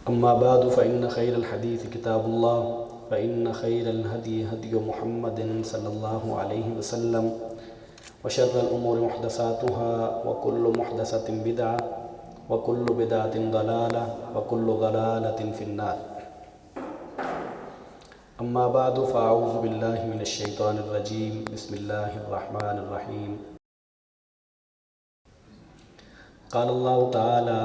أما بعد فإن خير الحديث كتاب الله فإن خير الهدي هدي محمد صلى الله عليه وسلم وشر الأمور محدثاتها وكل محدثة بدعة وكل بدعة ضلالة وكل ضلالة في النار. أما بعد فأعوذ بالله من الشيطان الرجيم. بسم الله الرحمن الرحيم. قال الله تعالى: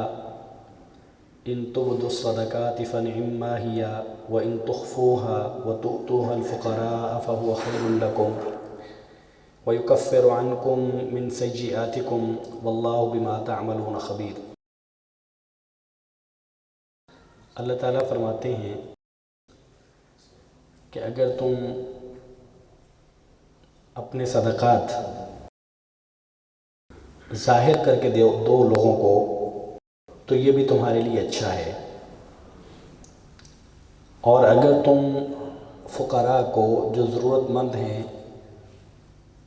إن تبدوا الصدقات فنعما هي وإن تخفوها وتؤتوها الفقراء فهو خير لكم ويكفر عنكم من سيئاتكم والله بما تعملون خبير. اللہ تعالیٰ فرماتے ہیں کہ اگر تم اپنے صدقات ظاہر کر کے دو لوگوں کو تو یہ بھی تمہارے لیے اچھا ہے، اور اگر تم فقراء کو جو ضرورت مند ہیں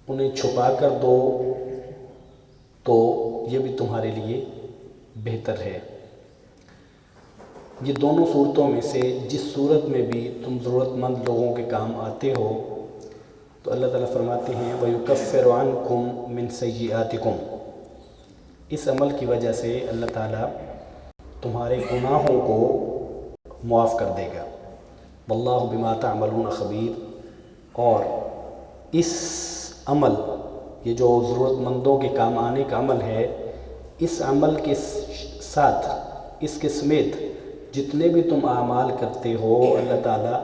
انہیں چھپا کر دو تو یہ بھی تمہارے لیے بہتر ہے۔ یہ دونوں صورتوں میں سے جس صورت میں بھی تم ضرورت مند لوگوں کے کام آتے ہو تو اللہ تعالیٰ فرماتے ہیں وَيُكَفِّرُ عَنْكُم مِّن سَيِّئَاتِكُم، اس عمل کی وجہ سے اللہ تعالیٰ تمہارے گناہوں کو معاف کر دے گا۔ واللہ بما تعملون خبیر، اور اس عمل، یہ جو ضرورت مندوں کے کام آنے کا عمل ہے، اس عمل کے ساتھ، اس کے سمیت جتنے بھی تم اعمال کرتے ہو اللہ تعالیٰ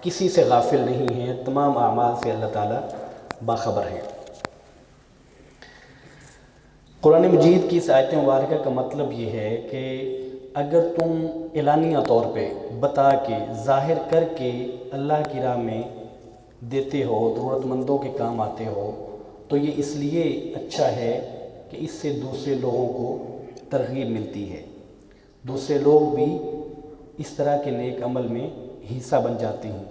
کسی سے غافل نہیں ہے، تمام اعمال سے اللہ تعالیٰ باخبر ہے۔ قرآن مجید کی اس آیت مبارکہ کا مطلب یہ ہے کہ اگر تم اعلانیہ طور پہ بتا کے ظاہر کر کے اللہ کی راہ میں دیتے ہو، ضرورت مندوں کے کام آتے ہو، تو یہ اس لیے اچھا ہے کہ اس سے دوسرے لوگوں کو ترغیب ملتی ہے، دوسرے لوگ بھی اس طرح کے نیک عمل میں حصہ بن جاتے ہیں۔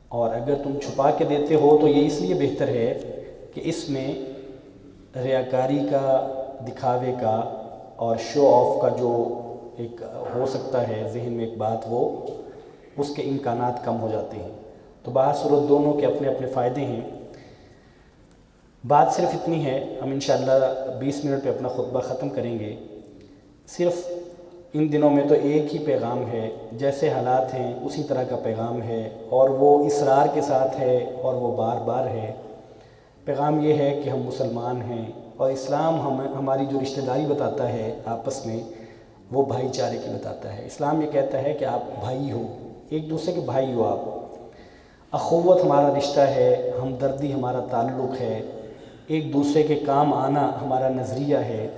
اور اگر تم چھپا کے دیتے ہو تو یہ اس لیے بہتر ہے کہ اس میں ریاکاری کا، دکھاوے کا اور شو آف کا جو ایک ہو سکتا ہے ذہن میں ایک بات، وہ اس کے امکانات کم ہو جاتے ہیں۔ تو بہر صورت دونوں کے اپنے اپنے فائدے ہیں۔ بات صرف اتنی ہے، ہم انشاءاللہ 20 منٹ پہ اپنا خطبہ ختم کریں گے۔ صرف ان دنوں میں تو ایک ہی پیغام ہے، جیسے حالات ہیں اسی طرح کا پیغام ہے، اور وہ اصرار کے ساتھ ہے اور وہ بار بار ہے۔ پیغام یہ ہے کہ ہم مسلمان ہیں، اور اسلام ہماری جو رشتہ داری بتاتا ہے آپس میں، وہ بھائی چارے کی بتاتا ہے۔ اسلام یہ کہتا ہے کہ آپ بھائی ہو، ایک دوسرے کے بھائی ہو آپ، اخوت ہمارا رشتہ ہے، ہمدردی ہمارا تعلق ہے، ایک دوسرے کے کام آنا ہمارا نظریہ ہے۔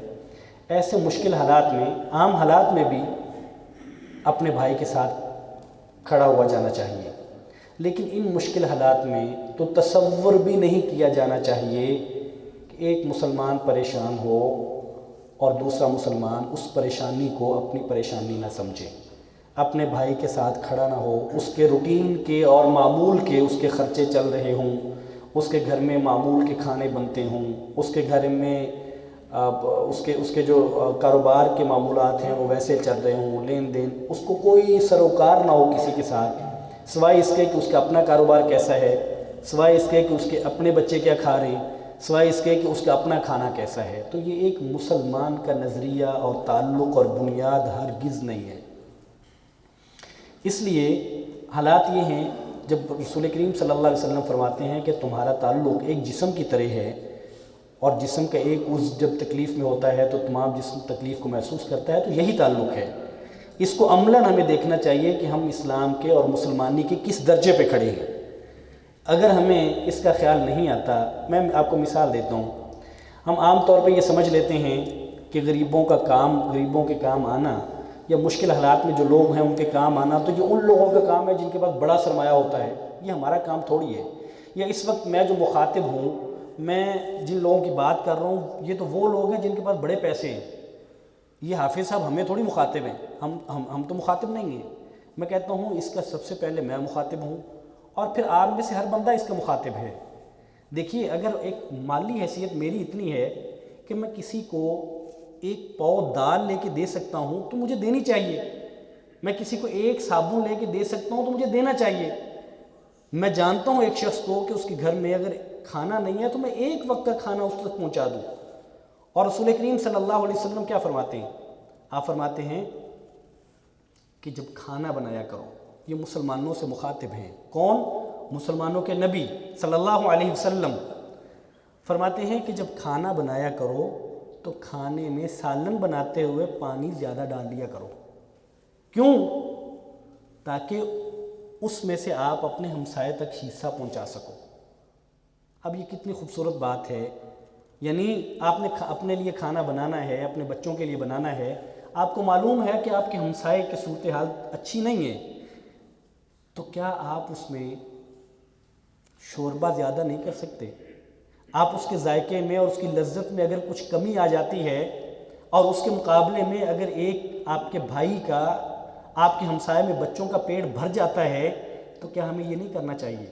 ایسے مشکل حالات میں، عام حالات میں بھی اپنے بھائی کے ساتھ کھڑا ہوا جانا چاہیے، لیکن ان مشکل حالات میں تو تصور بھی نہیں کیا جانا چاہیے کہ ایک مسلمان پریشان ہو اور دوسرا مسلمان اس پریشانی کو اپنی پریشانی نہ سمجھے، اپنے بھائی کے ساتھ کھڑا نہ ہو، اس کے روٹین کے اور معمول کے اس کے خرچے چل رہے ہوں، اس کے گھر میں معمول کے کھانے بنتے ہوں، اس کے گھر میں اس کے جو کاروبار کے معمولات ہیں وہ ویسے چل رہے ہوں، لین دین، اس کو کوئی سروکار نہ ہو کسی کے ساتھ، سوائے اس کے کہ اس کا اپنا کاروبار کیسا ہے، سوائے اس کے کہ اس کے اپنے بچے کیا کھا رہے ہیں، سوائے اس کے کہ اس کا اپنا کھانا کیسا ہے۔ تو یہ ایک مسلمان کا نظریہ اور تعلق اور بنیاد ہرگز نہیں ہے۔ اس لیے حالات یہ ہیں، جب رسول کریم صلی اللہ علیہ وسلم فرماتے ہیں کہ تمہارا تعلق ایک جسم کی طرح ہے، اور جسم کا ایک عضو جب تکلیف میں ہوتا ہے تو تمام جسم تکلیف کو محسوس کرتا ہے، تو یہی تعلق ہے۔ اس کو عملاً ہمیں دیکھنا چاہیے کہ ہم اسلام کے اور مسلمانی کے کس درجے پہ کھڑے ہیں۔ اگر ہمیں اس کا خیال نہیں آتا، میں آپ کو مثال دیتا ہوں، ہم عام طور پہ یہ سمجھ لیتے ہیں کہ غریبوں کے کام آنا، یا مشکل حالات میں جو لوگ ہیں ان کے کام آنا، تو یہ ان لوگوں کا کام ہے جن کے پاس بڑا سرمایہ ہوتا ہے، یہ ہمارا کام تھوڑی ہے۔ یا اس وقت میں جو مخاطب ہوں، میں جن لوگوں کی بات کر رہا ہوں، یہ تو وہ لوگ ہیں جن کے پاس بڑے پیسے ہیں۔ یہ حافظ صاحب ہمیں تھوڑی مخاطب ہیں، ہم تو مخاطب نہیں ہیں۔ میں کہتا ہوں اس کا سب سے پہلے میں مخاطب ہوں، اور پھر آپ میں سے ہر بندہ اس کا مخاطب ہے۔ دیکھیے، اگر ایک مالی حیثیت میری اتنی ہے کہ میں کسی کو ایک پاؤ دال لے کے دے سکتا ہوں تو مجھے دینی چاہیے۔ میں کسی کو ایک صابن لے کے دے سکتا ہوں تو مجھے دینا چاہیے۔ میں جانتا ہوں ایک شخص کو کہ اس کے گھر میں اگر کھانا نہیں ہے تو میں ایک وقت کا کھانا اس تک پہنچا دوں۔ اور رسول کریم صلی اللہ علیہ وسلم کیا فرماتے ہیں؟ آپ فرماتے ہیں کہ جب کھانا بنایا کرو، یہ مسلمانوں سے مخاطب ہیں۔ کون؟ مسلمانوں کے نبی صلی اللہ علیہ وسلم فرماتے ہیں کہ جب کھانا بنایا کرو تو کھانے میں سالن بناتے ہوئے پانی زیادہ ڈال لیا کرو۔ کیوں؟ تاکہ اس میں سے آپ اپنے ہمسائے تک حصہ پہنچا سکو۔ اب یہ کتنی خوبصورت بات ہے، یعنی آپ نے اپنے لیے کھانا بنانا ہے، اپنے بچوں کے لیے بنانا ہے، آپ کو معلوم ہے کہ آپ کے ہمسائے کی صورتحال اچھی نہیں ہے، تو کیا آپ اس میں شوربہ زیادہ نہیں کر سکتے؟ آپ اس کے ذائقے میں اور اس کی لذت میں اگر کچھ کمی آ جاتی ہے اور اس کے مقابلے میں اگر ایک آپ کے بھائی کا، آپ کے ہمسائے میں بچوں کا پیٹ بھر جاتا ہے، تو کیا ہمیں یہ نہیں کرنا چاہیے؟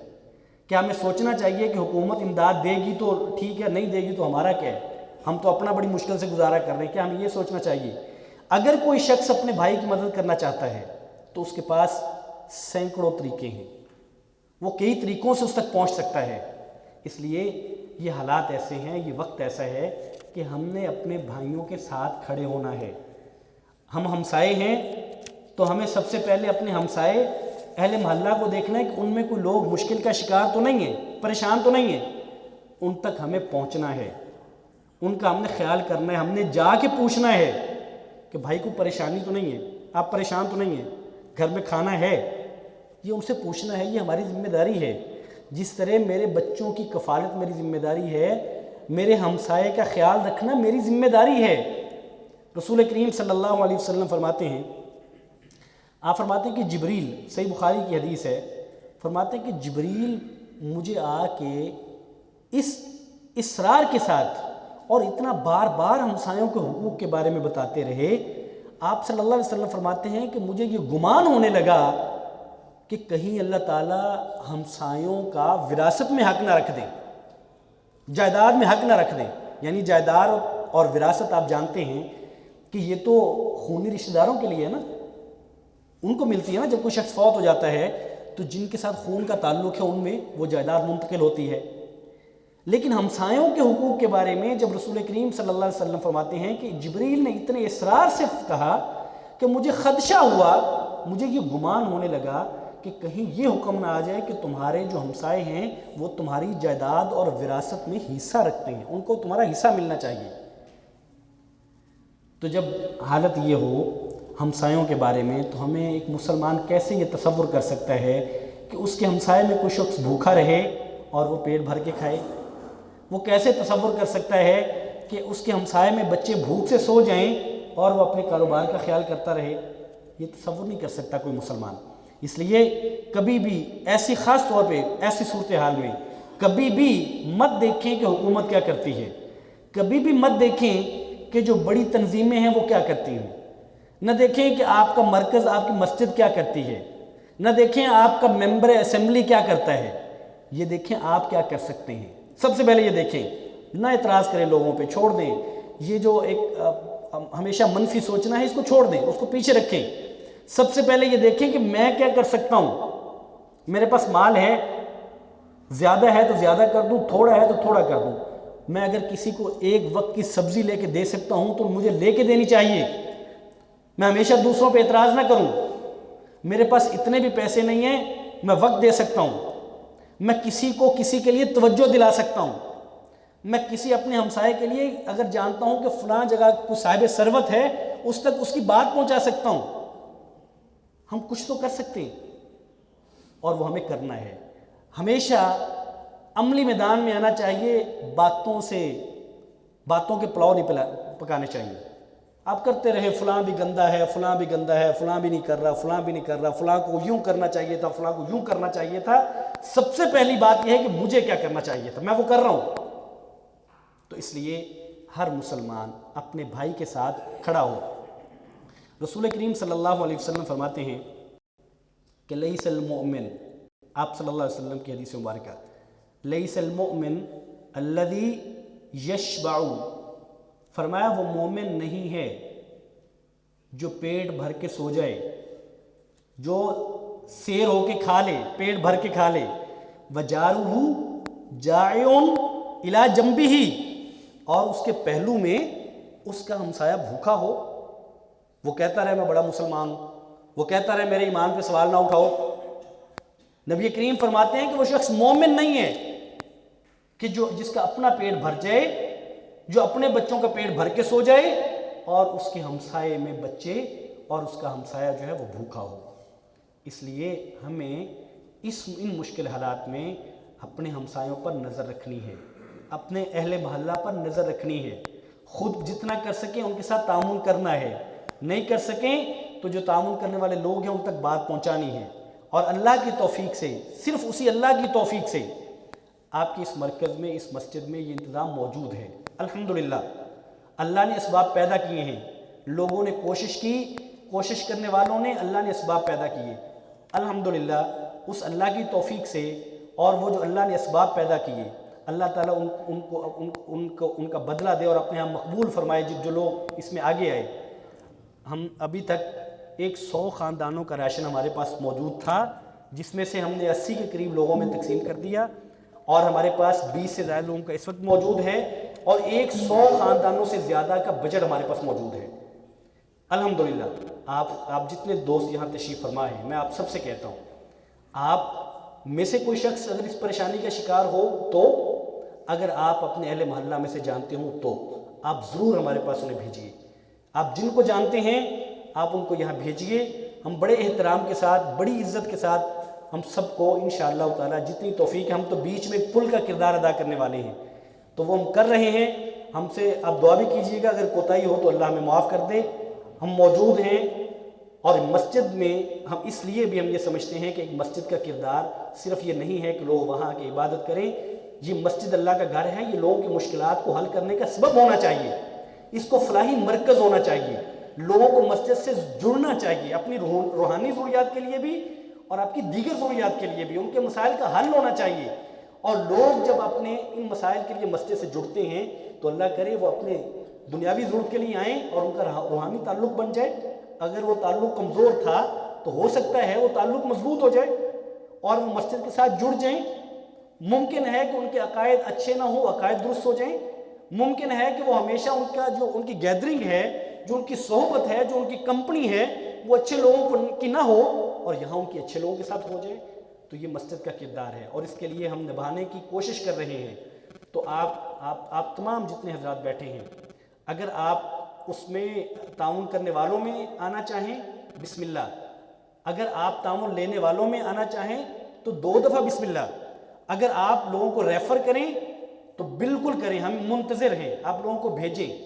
کیا ہمیں سوچنا چاہیے کہ حکومت امداد دے گی تو ٹھیک ہے، نہیں دے گی تو ہمارا کیا ہے، ہم تو اپنا بڑی مشکل سے گزارا کر رہے ہیں؟ کیا ہمیں یہ سوچنا چاہیے؟ اگر کوئی شخص اپنے بھائی کی مدد کرنا چاہتا ہے تو اس کے پاس سینکڑوں طریقے ہیں، وہ کئی طریقوں سے اس تک پہنچ سکتا ہے۔ اس لیے یہ حالات ایسے ہیں، یہ وقت ایسا ہے کہ ہم نے اپنے بھائیوں کے ساتھ کھڑے ہونا ہے۔ ہم ہمسائے ہیں تو ہمیں سب سے پہلے اپنے ہمسائے اہل محلہ کو دیکھنا ہے کہ ان میں کوئی لوگ مشکل کا شکار تو نہیں ہیں، پریشان تو نہیں ہیں، ان تک ہمیں پہنچنا ہے، ان کا ہم نے خیال کرنا ہے، ہم نے جا کے پوچھنا ہے کہ بھائی کو پریشانی تو نہیں ہے، آپ پریشان تو نہیں ہیں، گھر میں کھانا ہے، یہ ان سے پوچھنا ہے، یہ ہماری ذمہ داری ہے۔ جس طرح میرے بچوں کی کفالت میری ذمہ داری ہے، میرے ہمسائے کا خیال رکھنا میری ذمہ داری ہے۔ رسول کریم صلی اللہ علیہ وسلم فرماتے ہیں، آپ فرماتے ہیں کہ جبریل، صحیح بخاری کی حدیث ہے، فرماتے ہیں کہ جبریل مجھے آ کے اس اصرار کے ساتھ اور اتنا بار بار ہمسایوں کے حقوق کے بارے میں بتاتے رہے، آپ صلی اللہ علیہ وسلم فرماتے ہیں کہ مجھے یہ گمان ہونے لگا کہ کہیں اللہ تعالیٰ ہمسایوں کا وراثت میں حق نہ رکھ دیں، جائیداد میں حق نہ رکھ دیں۔ یعنی جائیداد اور وراثت آپ جانتے ہیں کہ یہ تو خونی رشتہ داروں کے لیے ہے نا، ان کو ملتی ہے نا، جب کوئی شخص فوت ہو جاتا ہے تو جن کے ساتھ خون کا تعلق ہے ان میں وہ جائیداد منتقل ہوتی ہے۔ لیکن ہمسایوں کے حقوق کے بارے میں جب رسول کریم صلی اللہ علیہ وسلم فرماتے ہیں کہ جبریل نے اتنے اصرار سے کہا کہ مجھے خدشہ ہوا، مجھے یہ گمان ہونے لگا کہ کہیں یہ حکم نہ آ جائے کہ تمہارے جو ہمسائے ہیں وہ تمہاری جائیداد اور وراثت میں حصہ رکھتے ہیں، ان کو تمہارا حصہ ملنا چاہیے۔ تو جب حالت یہ ہو ہمسایوں کے بارے میں، تو ہمیں ایک مسلمان کیسے یہ تصور کر سکتا ہے کہ اس کے ہمسائے میں کوئی شخص بھوکا رہے اور وہ پیٹ بھر کے کھائے؟ وہ کیسے تصور کر سکتا ہے کہ اس کے ہمسائے میں بچے بھوک سے سو جائیں اور وہ اپنے کاروبار کا خیال کرتا رہے؟ یہ تصور نہیں کر سکتا کوئی مسلمان۔ اس لیے کبھی بھی ایسی، خاص طور پہ ایسی صورتحال میں کبھی بھی مت دیکھیں کہ حکومت کیا کرتی ہے، کبھی بھی مت دیکھیں کہ جو بڑی تنظیمیں ہیں وہ کیا کرتی ہیں، نہ دیکھیں کہ آپ کا مرکز، آپ کی مسجد کیا کرتی ہے، نہ دیکھیں آپ کا ممبر اسمبلی کیا کرتا ہے، یہ دیکھیں آپ کیا کر سکتے ہیں۔ سب سے پہلے یہ دیکھیں، نہ اعتراض کریں لوگوں پہ، چھوڑ دیں یہ جو ایک ہمیشہ منفی سوچنا ہے، اس کو چھوڑ دیں، اس کو پیچھے رکھیں۔ سب سے پہلے یہ دیکھیں کہ میں کیا کر سکتا ہوں، میرے پاس مال ہے، زیادہ ہے تو زیادہ کر دوں، تھوڑا ہے تو تھوڑا کر دوں۔ میں اگر کسی کو ایک وقت کی سبزی لے کے دے سکتا ہوں تو مجھے لے کے دینی چاہیے، میں ہمیشہ دوسروں پہ اعتراض نہ کروں۔ میرے پاس اتنے بھی پیسے نہیں ہیں، میں وقت دے سکتا ہوں، میں کسی کو کسی کے لیے توجہ دلا سکتا ہوں، میں کسی اپنے ہمسائے کے لیے اگر جانتا ہوں کہ فلاں جگہ کوئی صاحب ثروت ہے، اس تک اس کی بات پہنچا سکتا ہوں۔ ہم کچھ تو کر سکتے ہیں اور وہ ہمیں کرنا ہے۔ ہمیشہ عملی میدان میں آنا چاہیے، باتوں کے پلاؤ نہیں پکانے چاہیے۔ آپ کرتے رہے فلاں بھی گندہ ہے، فلاں بھی گندہ ہے، فلاں بھی نہیں کر رہا، فلاں بھی نہیں کر رہا، فلاں کو یوں کرنا چاہیے تھا، فلاں کو یوں کرنا چاہیے تھا۔ سب سے پہلی بات یہ ہے کہ مجھے کیا کرنا چاہیے تھا، میں وہ کر رہا ہوں۔ تو اس لیے ہر مسلمان اپنے بھائی کے ساتھ کھڑا ہو۔ رسول کریم صلی اللہ علیہ وسلم فرماتے ہیں کہ لیس المؤمن، آپ صلی اللہ علیہ وسلم کی حدیث مبارکہ، لیس المؤمن الذی یشبع، فرمایا وہ مومن نہیں ہے جو پیٹ بھر کے سو جائے، جو سیر ہو کے کھا لے، پیٹ بھر کے کھا لے، وَجَارُهُ جَائِعٌ إِلَى جَنبِهِ، اور اس کے پہلو میں اس کا ہمسایہ بھوکا ہو، وہ کہتا رہے میں بڑا مسلمان ہوں، وہ کہتا رہے میرے ایمان پہ سوال نہ اٹھاؤ۔ نبی کریم فرماتے ہیں کہ وہ شخص مومن نہیں ہے کہ جس کا اپنا پیٹ بھر جائے، جو اپنے بچوں کا پیٹ بھر کے سو جائے اور اس کے ہمسائے میں بچے اور اس کا ہمسایہ جو ہے وہ بھوکا ہو۔ اس لیے ہمیں ان مشکل حالات میں اپنے ہمسایوں پر نظر رکھنی ہے، اپنے اہل محلہ پر نظر رکھنی ہے، خود جتنا کر سکیں ان کے ساتھ تعاون کرنا ہے، نہیں کر سکیں تو جو تعاون کرنے والے لوگ ہیں ان تک بات پہنچانی ہے، اور اللہ کی توفیق سے، صرف اسی اللہ کی توفیق سے آپ کی اس مرکز میں، اس مسجد میں یہ انتظام موجود ہے۔ الحمدللہ اللہ نے اسباب پیدا کیے ہیں، لوگوں نے کوشش کی، کوشش کرنے والوں نے، اللہ نے اسباب پیدا کیے۔ الحمدللہ اس اللہ کی توفیق سے، اور وہ جو اللہ نے اسباب پیدا کیے، اللہ تعالیٰ ان کا بدلہ دے اور اپنے ہم مقبول فرمائے جو لوگ اس میں آگے آئے۔ ہم ابھی تک 100 خاندانوں کا راشن ہمارے پاس موجود تھا، جس میں سے ہم نے 80 کے قریب لوگوں میں تقسیم کر دیا، اور ہمارے پاس 20 سے زائد لوگوں کا اس وقت موجود ہے، اور 100 خاندانوں سے زیادہ کا بجٹ ہمارے پاس موجود ہے۔ الحمدللہ آپ جتنے دوست یہاں تشریف فرما ہیں، میں آپ سب سے کہتا ہوں، آپ میں سے کوئی شخص اگر اس پریشانی کا شکار ہو تو، اگر آپ اپنے اہل محلہ میں سے جانتے ہوں تو آپ ضرور ہمارے پاس انہیں بھیجیے۔ آپ جن کو جانتے ہیں آپ ان کو یہاں بھیجیے، ہم بڑے احترام کے ساتھ، بڑی عزت کے ساتھ ہم سب کو انشاءاللہ تعالی جتنی توفیق ہے، ہم تو بیچ میں پل کا کردار ادا کرنے والے ہیں، تو وہ ہم کر رہے ہیں۔ ہم سے آپ دعا بھی کیجیے گا، اگر کوتاہی ہو تو اللہ ہمیں معاف کر دے۔ ہم موجود ہیں، اور مسجد میں ہم اس لیے بھی ہم یہ سمجھتے ہیں کہ ایک مسجد کا کردار صرف یہ نہیں ہے کہ لوگ وہاں کی عبادت کریں، یہ مسجد اللہ کا گھر ہے، یہ لوگوں کی مشکلات کو حل کرنے کا سبب ہونا چاہیے، اس کو فلاحی مرکز ہونا چاہیے، لوگوں کو مسجد سے جڑنا چاہیے، اپنی روحانی ضروریات کے لیے بھی اور آپ کی دیگر ضروریات کے لیے بھی، ان کے مسائل کا حل ہونا چاہیے۔ اور لوگ جب اپنے ان مسائل کے لیے مسجد سے جڑتے ہیں تو اللہ کرے وہ اپنے دنیاوی ضرورت کے لیے آئیں اور ان کا روحانی تعلق بن جائے۔ اگر وہ تعلق کمزور تھا تو ہو سکتا ہے وہ تعلق مضبوط ہو جائے اور وہ مسجد کے ساتھ جڑ جائیں۔ ممکن ہے کہ ان کے عقائد اچھے نہ ہوں، عقائد درست ہو جائیں۔ ممکن ہے کہ وہ ہمیشہ ان کی گیدرنگ ہے، جو ان کی صحبت ہے، جو ان کی کمپنی ہے، وہ اچھے لوگوں کی نہ ہو، اور یہاں ان کی اچھے لوگوں کے ساتھ ہو جائے۔ تو یہ مسجد کا کردار ہے اور اس کے لیے ہم نبھانے کی کوشش کر رہے ہیں۔ تو آپ تمام جتنے حضرات بیٹھے ہیں، اگر آپ اس میں تعاون کرنے والوں میں آنا چاہیں بسم اللہ، اگر آپ تعاون لینے والوں میں آنا چاہیں تو 2 دفعہ بسم اللہ، اگر آپ لوگوں کو ریفر کریں تو بالکل کریں، ہم منتظر ہیں، آپ لوگوں کو بھیجیں۔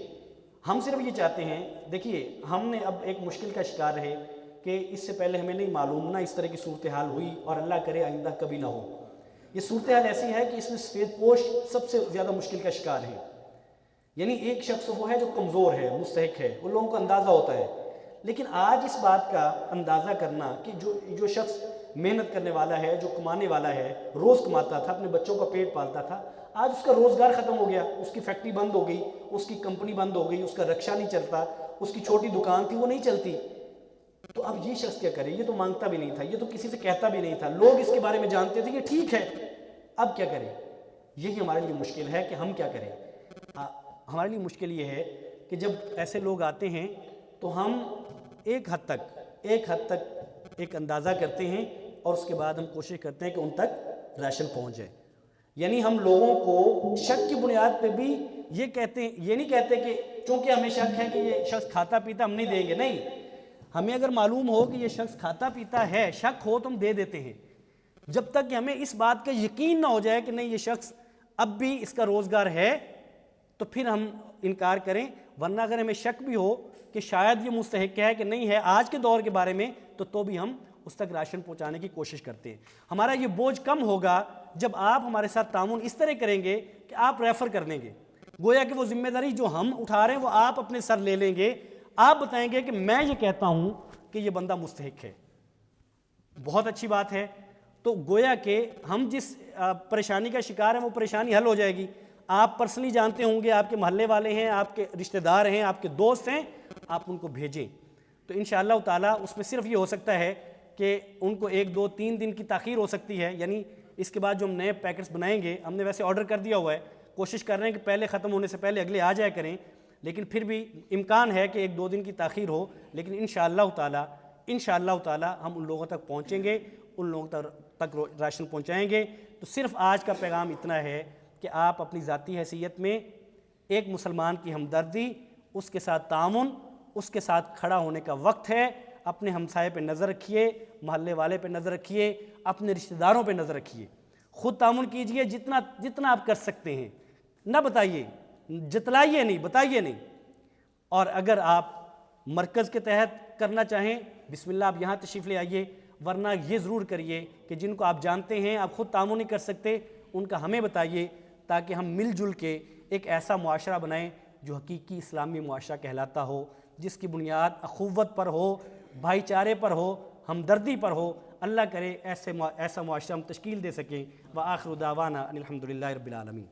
ہم صرف یہ چاہتے ہیں، دیکھیے ہم نے اب ایک مشکل کا شکار ہے کہ اس سے پہلے ہمیں نہیں معلوم، نہ اس طرح کی صورتحال ہوئی، اور اللہ کرے آئندہ کبھی نہ ہو۔ یہ صورتحال ایسی ہے کہ اس میں سفید پوش سب سے زیادہ مشکل کا شکار ہے، یعنی ایک شخص وہ ہے جو کمزور ہے، مستحق ہے، ان لوگوں کو اندازہ ہوتا ہے۔ لیکن آج اس بات کا اندازہ کرنا کہ جو شخص محنت کرنے والا ہے، جو کمانے والا ہے، روز کماتا تھا، اپنے بچوں کا پیٹ پالتا تھا، آج اس کا روزگار ختم ہو گیا، اس کی فیکٹری بند ہو گئی، اس کی کمپنی بند ہو گئی، اس کا رکشہ نہیں چلتا، اس کی چھوٹی دکان تھی وہ نہیں چلتی، تو اب یہ شخص کیا کرے؟ یہ تو مانگتا بھی نہیں تھا، یہ تو کسی سے کہتا بھی نہیں تھا، لوگ اس کے بارے میں جانتے تھے یہ ٹھیک ہے، اب کیا کرے؟ یہی ہمارے لیے مشکل ہے کہ ہم کیا کریں۔ ہمارے لیے مشکل یہ ہے کہ جب ایسے لوگ آتے ہیں تو ہم ایک حد تک ایک اندازہ کرتے ہیں، اور اس کے بعد ہم کوشش کرتے ہیں کہ ان تک راشن پہنچ جائے۔ یعنی ہم لوگوں کو شک کی بنیاد پہ بھی یہ نہیں کہتے کہ چونکہ ہمیں شک ہے کہ یہ شخص کھاتا پیتا ہم نہیں دیں گے، نہیں، ہمیں اگر معلوم ہو کہ یہ شخص کھاتا پیتا ہے، شک ہو تو ہم دے دیتے ہیں، جب تک کہ ہمیں اس بات کا یقین نہ ہو جائے کہ نہیں یہ شخص اب بھی اس کا روزگار ہے، تو پھر ہم انکار کریں۔ ورنہ اگر ہمیں شک بھی ہو کہ شاید یہ مستحق ہے کہ نہیں ہے آج کے دور کے بارے میں، تو بھی ہم اس تک راشن پہنچانے کی کوشش کرتے ہیں۔ ہمارا یہ بوجھ کم ہوگا جب آپ ہمارے ساتھ تعاون اس طرح کریں گے کہ آپ ریفر کر دیں گے، گویا کہ وہ ذمہ داری جو ہم اٹھا رہے ہیں وہ آپ اپنے سر لے لیں گے، آپ بتائیں گے کہ میں یہ کہتا ہوں کہ یہ بندہ مستحق ہے۔ بہت اچھی بات ہے، تو گویا کہ ہم جس پریشانی کا شکار ہیں وہ پریشانی حل ہو جائے گی۔ آپ پرسنلی جانتے ہوں گے، آپ کے محلے والے ہیں، آپ کے رشتہ دار ہیں، آپ کے دوست ہیں، آپ ان کو بھیجیں۔ تو انشاءاللہ تعالیٰ اس میں صرف یہ ہو سکتا ہے کہ ان کو 1 2 3 دن کی تاخیر ہو سکتی ہے، یعنی اس کے بعد جو ہم نئے پیکٹس بنائیں گے، ہم نے ویسے آرڈر کر دیا ہوا ہے، کوشش کر رہے ہیں کہ پہلے ختم ہونے سے پہلے اگلے آ جائے کریں، لیکن پھر بھی امکان ہے کہ 1 2 دن کی تاخیر ہو، لیکن انشاءاللہ تعالی ہم ان لوگوں تک پہنچیں گے، ان لوگوں تک راشن پہنچائیں گے۔ تو صرف آج کا پیغام اتنا ہے کہ آپ اپنی ذاتی حیثیت میں ایک مسلمان کی ہمدردی، اس کے ساتھ تعاون، اس کے ساتھ کھڑا ہونے کا وقت ہے۔ اپنے ہمسائے پہ نظر رکھیے، محلے والے پہ نظر رکھیے، اپنے رشتہ داروں پہ نظر رکھیے، خود تعاون کیجئے جتنا آپ کر سکتے ہیں، نہ بتائیے، جتلائیے نہیں، بتائیے نہیں۔ اور اگر آپ مرکز کے تحت کرنا چاہیں، بسم اللہ آپ یہاں تشریف لے آئیے، ورنہ یہ ضرور کریے کہ جن کو آپ جانتے ہیں آپ خود تعاون نہیں کر سکتے، ان کا ہمیں بتائیے، تاکہ ہم مل جل کے ایک ایسا معاشرہ بنائیں جو حقیقی اسلامی معاشرہ کہلاتا ہو، جس کی بنیاد اخوت پر ہو، بھائی چارے پر ہو، ہمدردی پر ہو۔ اللہ کرے ایسا معاشرہ ہم تشکیل دے سکیں۔ وآخر دعوانا ان الحمد للہ رب العالمین۔